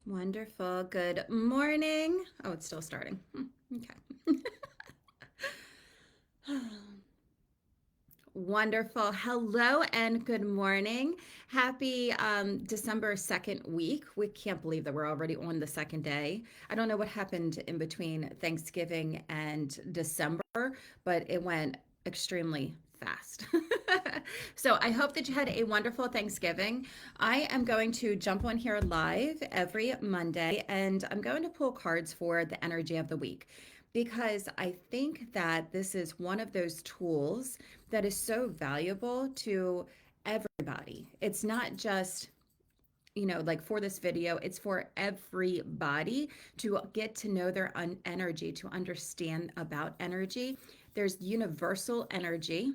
Wonderful. Good morning. Oh, it's still starting. Okay. Wonderful. Hello and good morning. Happy December 2nd week. We can't believe that we're already on the second day. I don't know what happened in between Thanksgiving and December, but it went extremely fast. So I hope that you had a wonderful Thanksgiving. I am going to jump on here live every Monday and I'm going to pull cards for the energy of the week because I think that this is one of those tools that is so valuable to everybody. It's not just like for this video, it's for everybody to get to know their energy, to understand about energy. There's universal energy,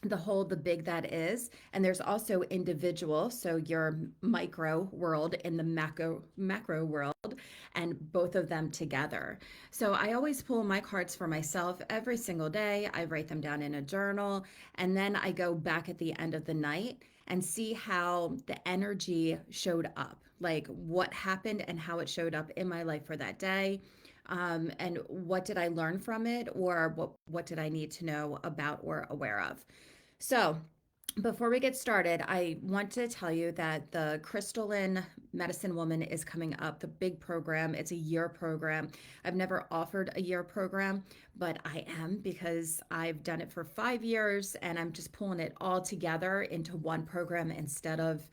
the big that is, and there's also individual, so your micro world and the macro world, and both of them together. So I always pull my cards for myself every single day. I write them down in a journal, and then I go back at the end of the night and see how the energy showed up, like what happened and how it showed up in my life for that day. And what did I learn from it, or what did I need to know about or aware of? So, before we get started, I want to tell you that the Crystalline Medicine Woman is coming up, the big program. It's a year program. I've never offered a year program, but I am because I've done it for 5 years and I'm just pulling it all together into one program instead of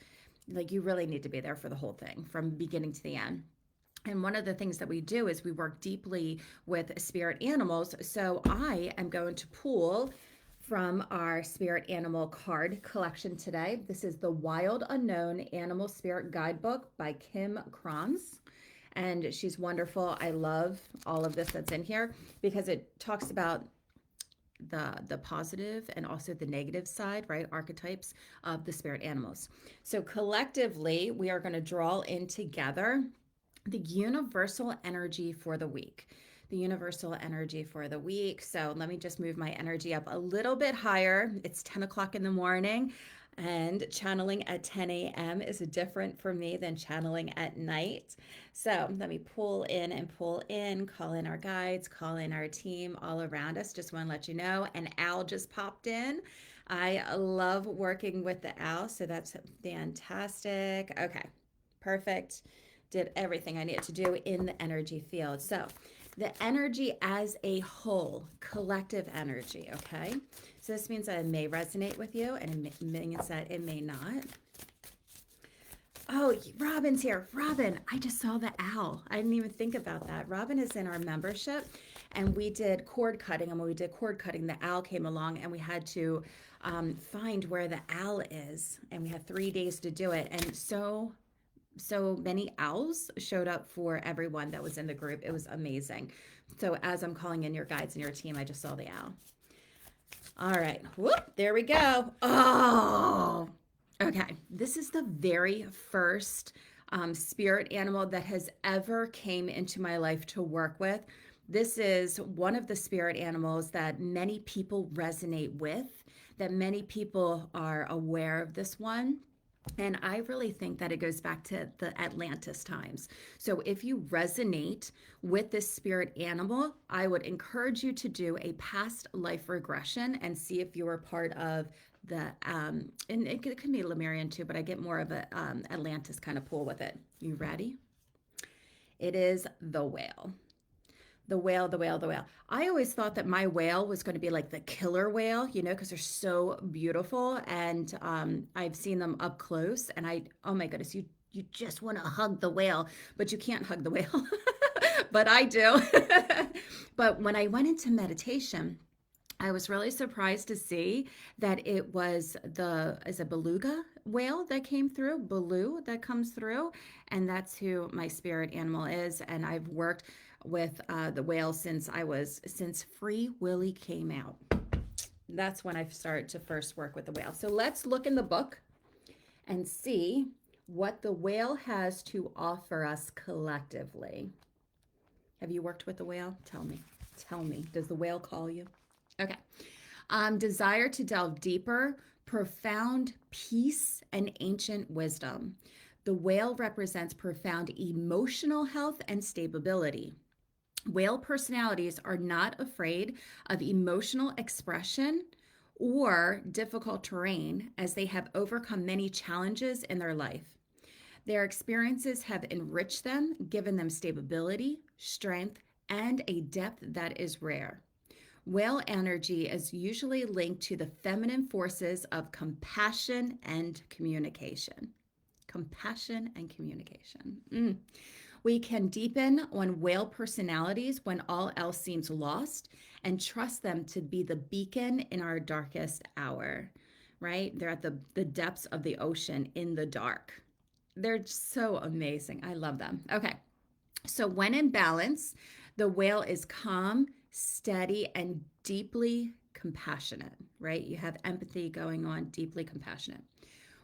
like you really need to be there for the whole thing from beginning to the end. And one of the things that we do is we work deeply with spirit animals. So I am going to pull from our spirit animal card collection today. This is the Wild Unknown Animal Spirit Guidebook by Kim Kranz. And she's wonderful. I love all of this that's in here because it talks about the positive and also the negative side, right? Archetypes of the spirit animals. So collectively, we are going to draw in together the universal energy for the week. The universal energy for the week. So let me just move my energy up a little bit higher. It's 10 o'clock in the morning, and channeling at 10 a.m. is different for me than channeling at night. So let me pull in, call in our guides, call in our team all around us. Just want to let you know, an owl just popped in. I love working with the owl, so that's fantastic. Okay, perfect. Did everything I needed to do in the energy field. So, the energy as a whole, collective energy, okay? So, this means that it may resonate with you and it means that it may not. Oh, Robin's here. Robin, I just saw the owl. I didn't even think about that. Robin is in our membership and we did cord cutting. And when we did cord cutting, the owl came along and we had to find where the owl is. And we had 3 days to do it. And so many owls showed up for everyone that was in the group. It was amazing. So as I'm calling in your guides and your team, I just saw the owl. All right. Whoop, there we go. Oh, okay. This is the very first spirit animal that has ever came into my life to work with. This is one of the spirit animals that many people resonate with, that many people are aware of this one. And I really think that it goes back to the Atlantis times. So if you resonate with this spirit animal, I would encourage you to do a past life regression and see if you were part of the, and it could be Lemurian too, but I get more of a Atlantis kind of pull with it. You ready? It is the whale. The whale, the whale, the whale. I always thought that my whale was going to be like the killer whale, because they're so beautiful. And I've seen them up close. And oh my goodness, you just want to hug the whale, but you can't hug the whale. But I do. But when I went into meditation, I was really surprised to see that it was is a beluga whale that came through, Baloo that comes through, and that's who my spirit animal is. And I've worked with the whale since Free Willy came out. That's when I started to first work with the whale. So let's look in the book and see what the whale has to offer us collectively. Have you worked with the whale? Tell me. Tell me. Does the whale call you? Okay. Desire to delve deeper, profound peace, and ancient wisdom. The whale represents profound emotional health and stability. Whale personalities are not afraid of emotional expression or difficult terrain as they have overcome many challenges in their life. Their experiences have enriched them, given them stability, strength, and a depth that is rare. Whale energy is usually linked to the feminine forces of compassion and communication. Compassion and communication. We can deepen on whale personalities when all else seems lost and trust them to be the beacon in our darkest hour, right? They're at the depths of the ocean in the dark. They're so amazing. I love them. Okay. So, when in balance, the whale is calm, steady, and deeply compassionate, right? You have empathy going on, deeply compassionate.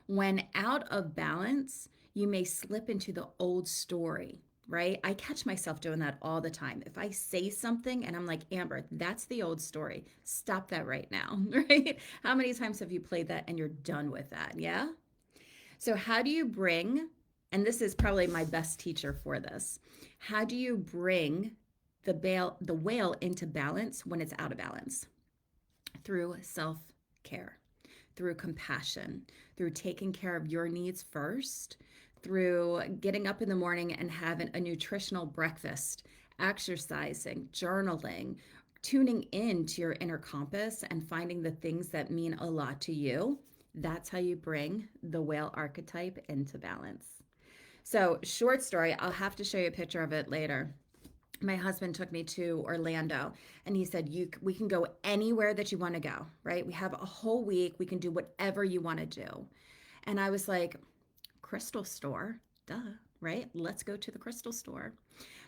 When out of balance, you may slip into the old story, right? I catch myself doing that all the time. If I say something and I'm like, Amber, that's the old story. Stop that right now, right? How many times have you played that and you're done with that? Yeah. So, how do you bring, and this is probably my best teacher for this, how do you bring the whale into balance when it's out of balance? Through self care, through compassion, through taking care of your needs first, through getting up in the morning and having a nutritional breakfast, exercising, journaling, tuning in to your inner compass and finding the things that mean a lot to you. That's how you bring the whale archetype into balance. So, short story, I'll have to show you a picture of it later. My husband took me to Orlando and he said, we can go anywhere that you want to go, right? We have a whole week. We can do whatever you want to do. And I was like, crystal store, duh, right? Let's go to the crystal store.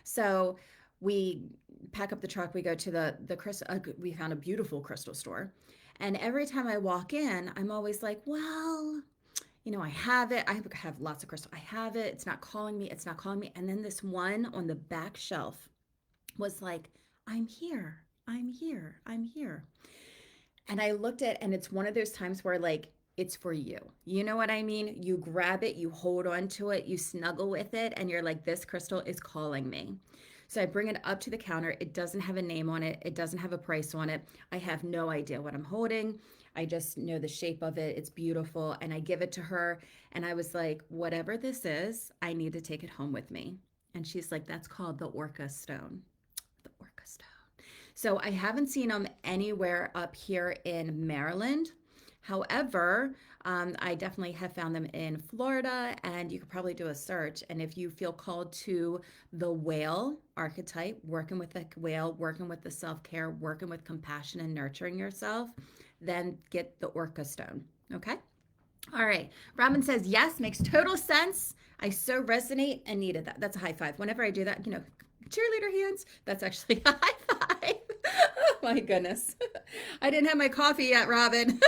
So we pack up the truck. We go to the crystal. We found a beautiful crystal store. And every time I walk in, I'm always like, well, I have it. I have lots of crystal. I have it. It's not calling me. It's not calling me. And then this one on the back shelf was like, I'm here. I'm here. I'm here. And I looked at, and it's one of those times where like, it's for you. You know what I mean? You grab it, you hold on to it, you snuggle with it, and you're like, this crystal is calling me. So I bring it up to the counter. It doesn't have a name on it. It doesn't have a price on it. I have no idea what I'm holding. I just know the shape of it. It's beautiful. And I give it to her. And I was like, whatever this is, I need to take it home with me. And she's like, that's called the Orca Stone. The Orca Stone. So I haven't seen them anywhere up here in Maryland. However, I definitely have found them in Florida, and you could probably do a search. And if you feel called to the whale archetype, working with the whale, working with the self care, working with compassion and nurturing yourself, then get the Orca Stone. Okay. All right. Robin says, yes, makes total sense. I so resonate and needed that. That's a high five. Whenever I do that, cheerleader hands. That's actually a high five. Oh my goodness. I didn't have my coffee yet, Robin.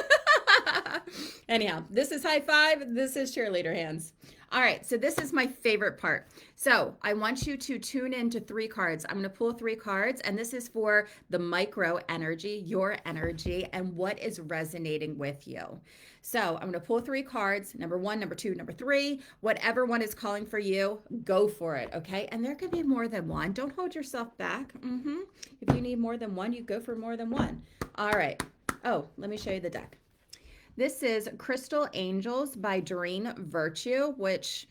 Anyhow, this is high five. This is cheerleader hands. All right, so this is my favorite part. So I want you to tune in to 3 cards. I'm going to pull 3 cards, and this is for the micro energy, your energy, and what is resonating with you. So I'm going to pull 3 cards, number 1, number 2, number 3, whatever one is calling for you, go for it, okay? And there could be more than one. Don't hold yourself back. If you need more than one, you go for more than one. All right. Oh, let me show you the deck. This is Crystal Angels by Doreen Virtue, which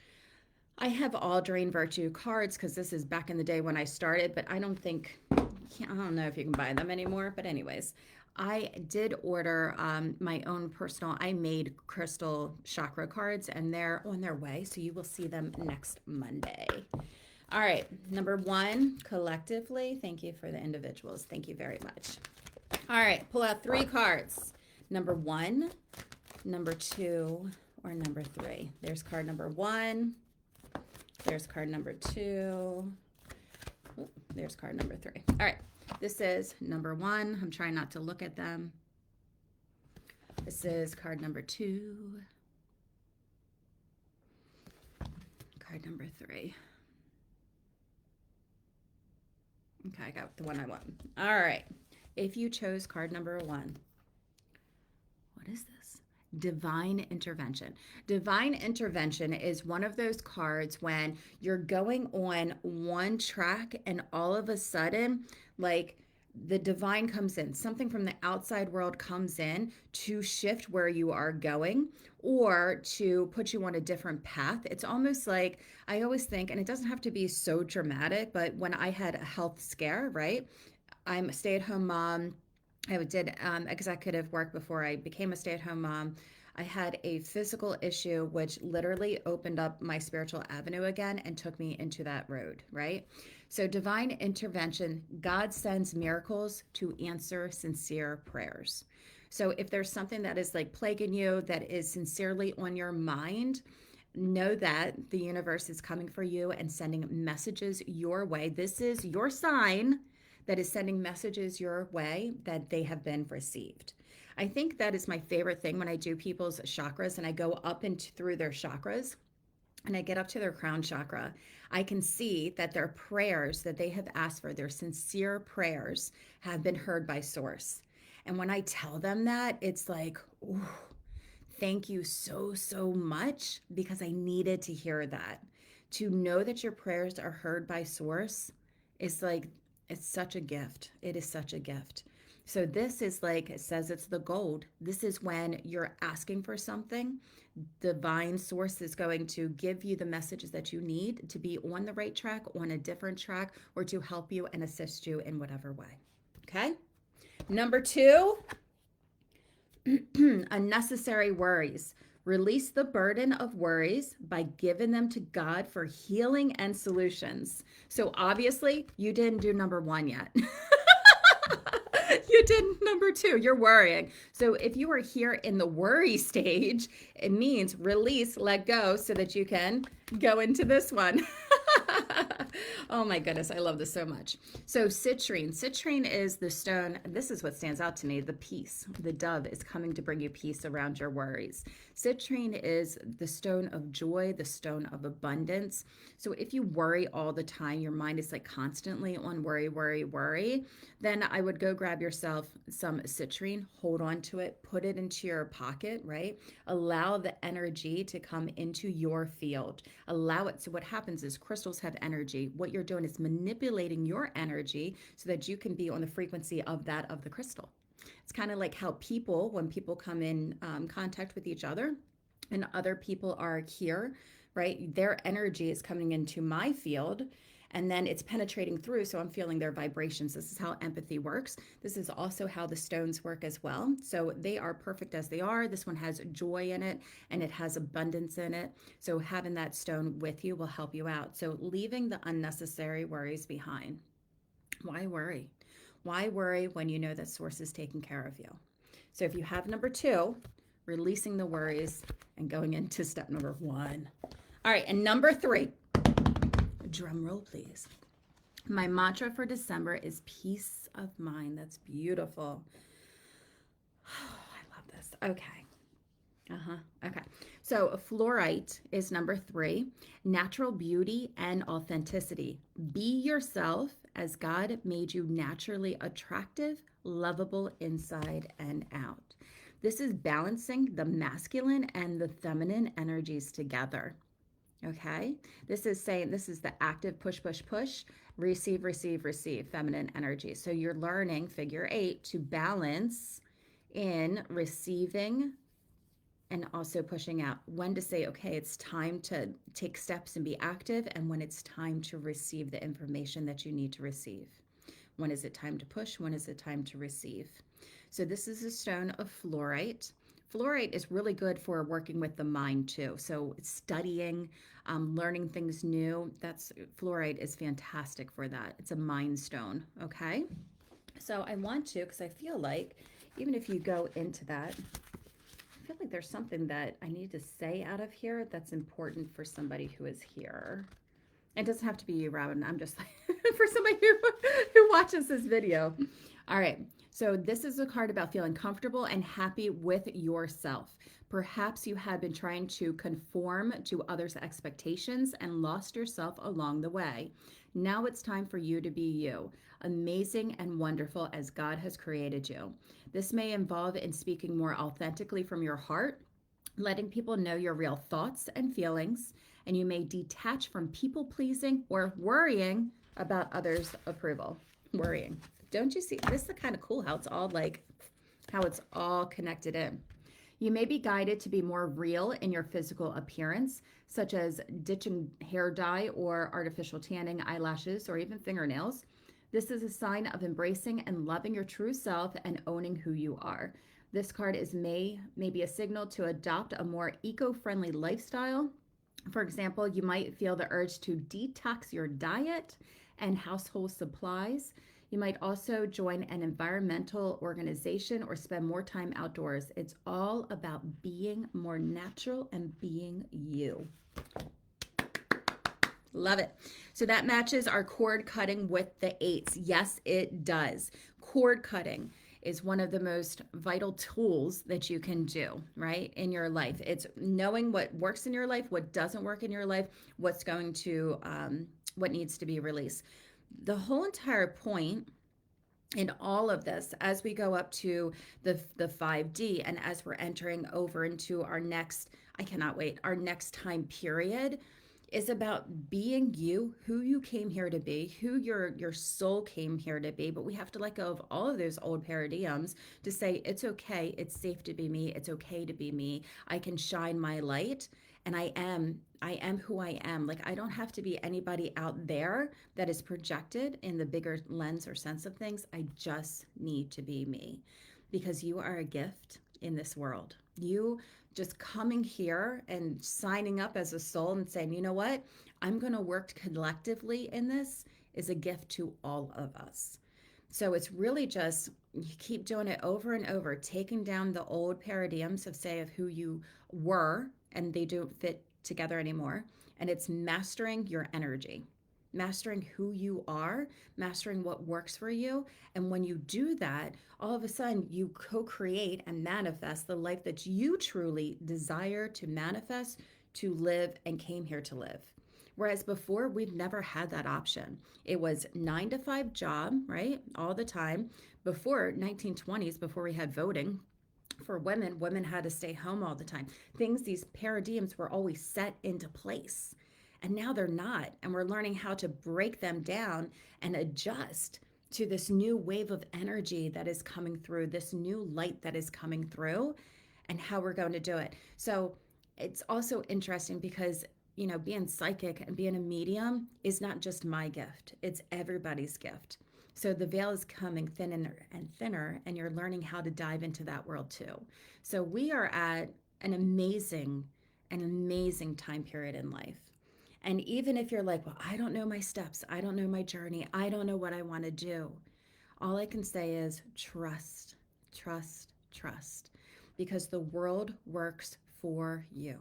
I have all Doreen Virtue cards because this is back in the day when I started, but I don't know if you can buy them anymore. But anyways, I did order my own personal, I made crystal chakra cards, and they're on their way. So you will see them next Monday. All right. Number 1, collectively. Thank you for the individuals. Thank you very much. All right. Pull out 3 cards. Number 1, number 2, or number 3. There's card number 1. There's card number 2. Ooh, there's card number 3. All right. This is number 1. I'm trying not to look at them. This is card number 2. Card number 3. Okay, I got the one I want. All right. If you chose card number 1, what is this? Divine intervention. Divine intervention is one of those cards when you're going on one track and all of a sudden, like, the divine comes in, something from the outside world comes in to shift where you are going or to put you on a different path. It's almost like, I always think, and it doesn't have to be so dramatic, but when I had a health scare, right? I'm a stay at home mom. I did executive work before I became a stay at home mom. I had a physical issue, which literally opened up my spiritual avenue again and took me into that road, right? So, divine intervention, God sends miracles to answer sincere prayers. So, if there's something that is like plaguing you, that is sincerely on your mind, know that the universe is coming for you and sending messages your way. This is your sign that is sending messages your way that they have been received. I think that is my favorite thing when I do people's chakras and I go up and through their chakras and I get up to their crown chakra. I can see that their prayers that they have asked for, their sincere prayers, have been heard by source. And when I tell them that, it's like, ooh, thank you so, so much, because I needed to hear that. To know that your prayers are heard by source is like, it's such a gift. It is such a gift. So this is like, it says it's the gold. This is when you're asking for something, divine source is going to give you the messages that you need to be on the right track, on a different track, or to help you and assist you in whatever way. Okay? Number 2, unnecessary worries. Release the burden of worries by giving them to God for healing and solutions. So obviously, you didn't do number 1 yet. You did number 2. You're worrying. So if you are here in the worry stage, it means release, let go, so that you can go into this one. Oh my goodness, I love this so much. So citrine. Citrine is the stone. This is what stands out to me, the peace. The dove is coming to bring you peace around your worries. Citrine is the stone of joy, the stone of abundance. So if you worry all the time, your mind is like constantly on worry, worry, worry, then I would go grab yourself some citrine, hold on to it, put it into your pocket, right? Allow the energy to come into your field. Allow it. So what happens is crystals have energy. What you're doing is manipulating your energy so that you can be on the frequency of that of the crystal. It's kind of like how people, when people come in contact with each other and other people are here, right? Their energy is coming into my field and then it's penetrating through. So I'm feeling their vibrations. This is how empathy works. This is also how the stones work as well. So they are perfect as they are. This one has joy in it and it has abundance in it. So having that stone with you will help you out. So leaving the unnecessary worries behind. Why worry? Why worry when you know that source is taking care of you? So if you have number 2, releasing the worries and going into step number 1. All right, and number 3, drum roll please. My mantra for December is peace of mind. That's beautiful. Oh, I love this. Okay. Okay. So fluorite is number 3, natural beauty and authenticity. Be yourself as God made you naturally attractive, lovable inside and out. This is balancing the masculine and the feminine energies together. Okay. This is saying, this is the active push, push, push, receive, receive, receive, feminine energy. So you're learning figure 8 to balance in receiving and also pushing out, when to say, okay, it's time to take steps and be active, and when it's time to receive the information that you need to receive. When is it time to push? When is it time to receive? So this is a stone of fluorite. Fluorite is really good for working with the mind too. So studying, learning things new, fluorite is fantastic for that. It's a mind stone, okay? So I want to, because I feel like even if you go into that, I feel like there's something that I need to say out of here that's important for somebody who is here. It doesn't have to be you, Robin. I'm just like, for somebody who watches this video. All right. So, this is a card about feeling comfortable and happy with yourself. Perhaps you have been trying to conform to others' expectations and lost yourself along the way. Now it's time for you to be you, amazing and wonderful as God has created you. This may involve in speaking more authentically from your heart, letting people know your real thoughts and feelings, and you may detach from people pleasing or worrying about others' approval. Worrying. Don't you see? This is kind of cool how it's all like, how it's all connected in. You may be guided to be more real in your physical appearance, such as ditching hair dye or artificial tanning, eyelashes, or even fingernails. This is a sign of embracing and loving your true self and owning who you are. This card is may be a signal to adopt a more eco-friendly lifestyle. For example, you might feel the urge to detox your diet and household supplies. You might also join an environmental organization or spend more time outdoors. It's all about being more natural and being you. Love it. So that matches our cord cutting with the eights. Yes, it does. Cord cutting is one of the most vital tools that you can do, right, in your life. It's knowing what works in your life, what doesn't work in your life, what needs to be released. The whole entire point in all of this, as we go up to the 5D and as we're entering over into our next, I cannot wait, our next time period, is about being you, who you came here to be, who your soul came here to be. But we have to let go of all of those old paradigms to say it's okay, it's safe to be me, it's okay to be me. I can shine my light, and I am who I am. Like, I don't have to be anybody out there that is projected in the bigger lens or sense of things. I just need to be me, because you are a gift in this world. You just coming here and signing up as a soul and saying, you know what, I'm going to work collectively in this, is a gift to all of us. So it's really just, you keep doing it over and over, taking down the old paradigms of, say, of who you were, and they don't fit together anymore. And it's mastering your energy, mastering who you are, mastering what works for you. And when you do that, all of a sudden you co-create and manifest the life that you truly desire to manifest, to live, and came here to live. Whereas before, we've never had that option. It was 9 to 5 job, right? All the time. Before 1920s, before we had voting, for women, women had to stay home all the time. These paradigms were always set into place. And now they're not. And we're learning how to break them down and adjust to this new wave of energy that is coming through, this new light that is coming through, and how we're going to do it. So it's also interesting because, being psychic and being a medium is not just my gift, it's everybody's gift. So the veil is coming thinner and thinner, and you're learning how to dive into that world too. So we are at an amazing time period in life. And even if you're like, well, I don't know my steps, I don't know my journey, I don't know what I want to do, all I can say is trust, trust, trust, because the world works for you.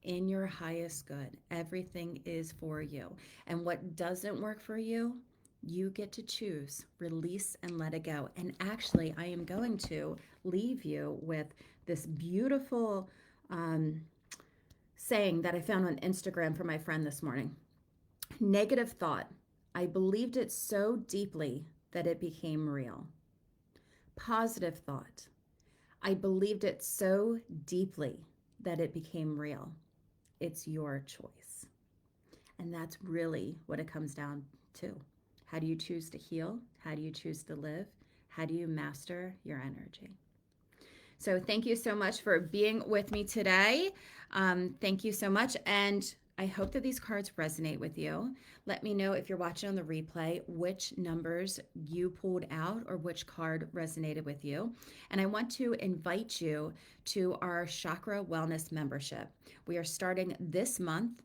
In your highest good, everything is for you. And what doesn't work for you, you get to choose, release, and let it go. And actually, I am going to leave you with this beautiful saying that I found on Instagram from my friend this morning. Negative thought. I believed it so deeply that it became real. Positive thought. I believed it so deeply that it became real. It's your choice. And that's really what it comes down to. How do you choose to heal? How do you choose to live? How do you master your energy? So thank you so much for being with me today. Thank you so much. And I hope that these cards resonate with you. Let me know if you're watching on the replay, which numbers you pulled out or which card resonated with you. And I want to invite you to our Chakra Wellness membership. We are starting this month.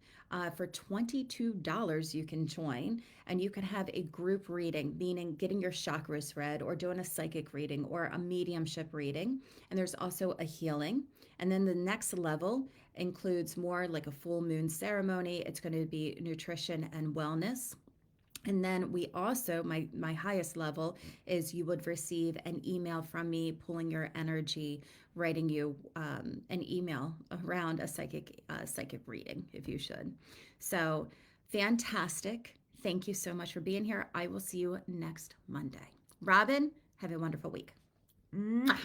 For $22, you can join, and you can have a group reading, meaning getting your chakras read or doing a psychic reading or a mediumship reading. And there's also a healing. And then the next level includes more like a full moon ceremony. It's going to be nutrition and wellness. And then we also, my highest level is you would receive an email from me pulling your energy, writing you an email around a psychic reading if you should. So fantastic. Thank you so much for being here. I will see you next Monday. Robin, have a wonderful week. Mwah.